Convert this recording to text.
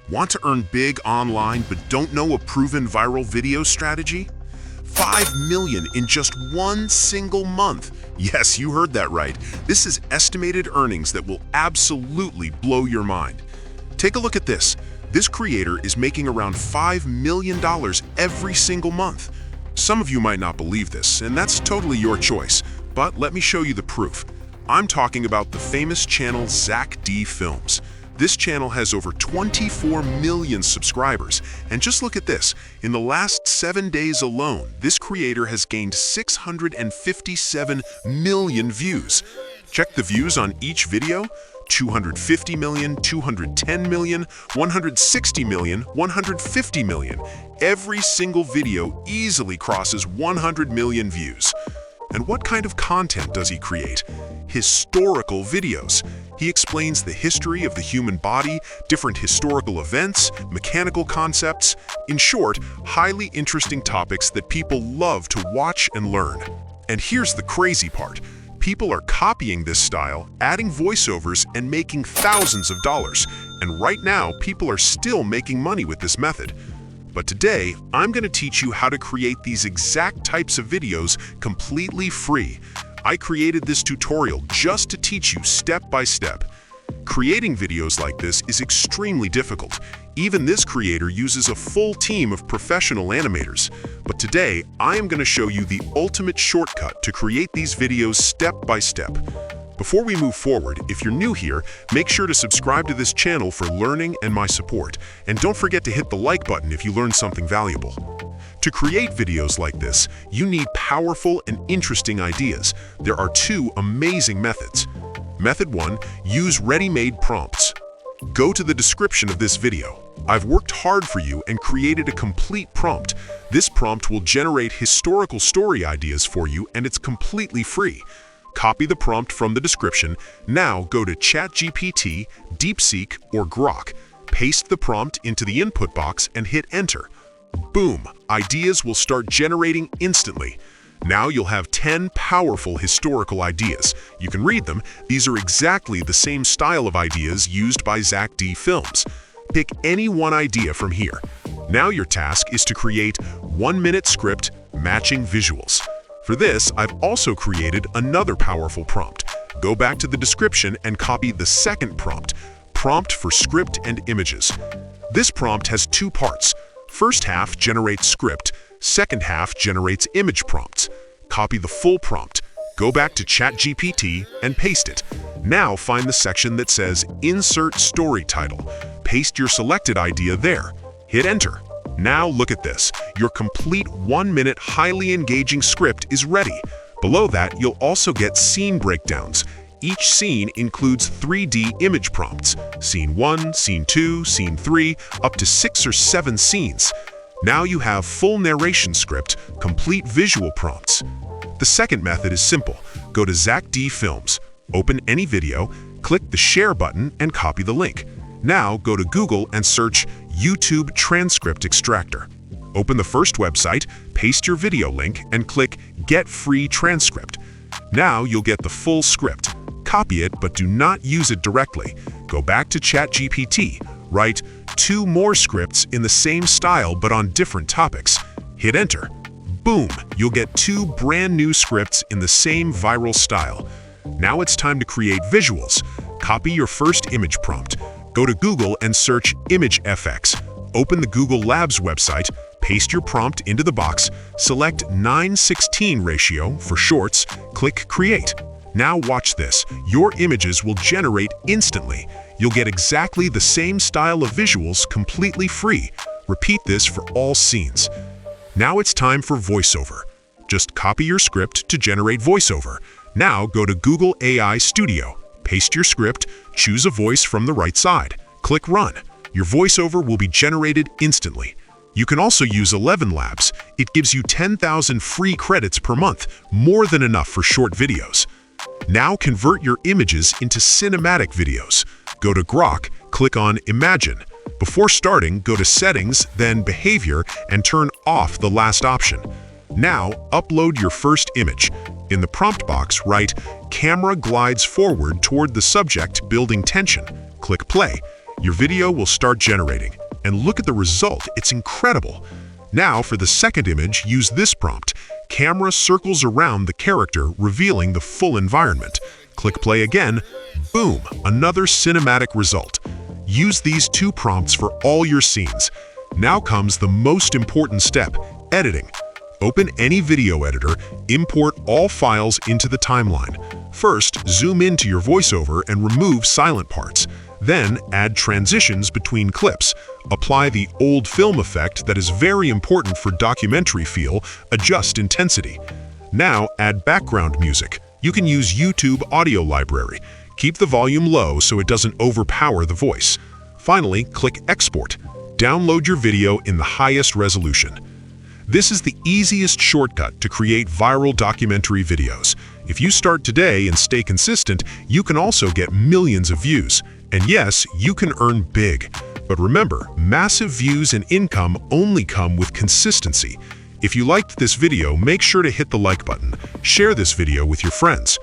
Want to earn big online but don't know a proven viral video strategy? 5 million in just one single month. Yes, you heard that right. This is estimated earnings that will absolutely blow your mind. Take a look at this. This creator is making around $5 million every single month. Some of you might not believe this, and that's totally your choice, but let me show you the proof. I'm talking about the famous channel ZackD Films. This channel has over 24 million subscribers, and just look at this. In the last 7 days alone, this creator has gained 657 million views. Check the views on each video: 250 million, 210 million, 160 million, 150 million. Every single video easily crosses 100 million views. And what kind of content does he create? Historical videos. He explains the history of the human body, different historical events, mechanical concepts. In short, highly interesting topics that people love to watch and learn. And here's the crazy part. People are copying this style, adding voiceovers, and making thousands of dollars. And right now, people are still making money with this method. But today, I'm going to teach you how to create these exact types of videos completely free. I created this tutorial just to teach you step by step. Creating videos like this is extremely difficult. Even this creator uses a full team of professional animators. But today, I am going to show you the ultimate shortcut to create these videos step by step. Before we move forward, if you're new here, make sure to subscribe to this channel for learning and my support. And don't forget to hit the like button if you learned something valuable. To create videos like this, you need powerful and interesting ideas. There are two amazing methods. Method 1, use ready-made prompts. Go to the description of this video. I've worked hard for you and created a complete prompt. This prompt will generate historical story ideas for you, and it's completely free. Copy the prompt from the description. Now go to ChatGPT, DeepSeek, or Grok. Paste the prompt into the input box and hit enter. Boom! Ideas will start generating instantly. Now you'll have 10 powerful historical ideas. You can read them. These are exactly the same style of ideas used by ZackD Films. Pick any one idea from here. Now your task is to create 1-minute script matching visuals. For this, I've also created another powerful prompt. Go back to the description and copy the second prompt, prompt for script and images. This prompt has two parts. First half generates script, second half generates image prompts. Copy the full prompt, go back to ChatGPT and paste it. Now find the section that says Insert Story Title. Paste your selected idea there. Hit enter. Now look at this. Your complete 1-minute highly engaging script is ready. Below that, you'll also get scene breakdowns. Each scene includes 3D image prompts. Scene 1, Scene 2, Scene 3, up to 6 or 7 scenes. Now you have full narration script, complete visual prompts. The second method is simple. Go to ZackD Films, open any video, click the share button, and copy the link. Now go to Google and search YouTube Transcript Extractor. Open the first website, paste your video link, and click Get Free Transcript. Now you'll get the full script. Copy it, but do not use it directly. Go back to ChatGPT. Write 2 more scripts in the same style but on different topics. Hit enter. Boom! You'll get 2 brand new scripts in the same viral style. Now it's time to create visuals. Copy your first image prompt. Go to Google and search ImageFX. Open the Google Labs website, paste your prompt into the box, select 9:16 ratio for shorts, click Create. Now watch this. Your images will generate instantly. You'll get exactly the same style of visuals completely free. Repeat this for all scenes. Now it's time for voiceover. Just copy your script to generate voiceover. Now go to Google AI Studio. Paste your script, choose a voice from the right side. Click Run. Your voiceover will be generated instantly. You can also use 11 Labs. It gives you 10,000 free credits per month, more than enough for short videos. Now convert your images into cinematic videos. Go to Grok, click on Imagine. Before starting, go to Settings, then Behavior, and turn off the last option. Now, upload your first image. In the prompt box, write, "Camera glides forward toward the subject, building tension." Click play. Your video will start generating. And look at the result, it's incredible. Now, for the second image, use this prompt. Camera circles around the character, revealing the full environment. Click play again. Boom, another cinematic result. Use these two prompts for all your scenes. Now comes the most important step, editing. Open any video editor, import all files into the timeline. First, zoom into your voiceover and remove silent parts. Then, add transitions between clips. Apply the old film effect that is very important for documentary feel, adjust intensity. Now, add background music. You can use YouTube Audio Library. Keep the volume low so it doesn't overpower the voice. Finally, click Export. Download your video in the highest resolution. This is the easiest shortcut to create viral documentary videos. If you start today and stay consistent, you can also get millions of views. And yes, you can earn big. But remember, massive views and income only come with consistency. If you liked this video, make sure to hit the like button. Share this video with your friends.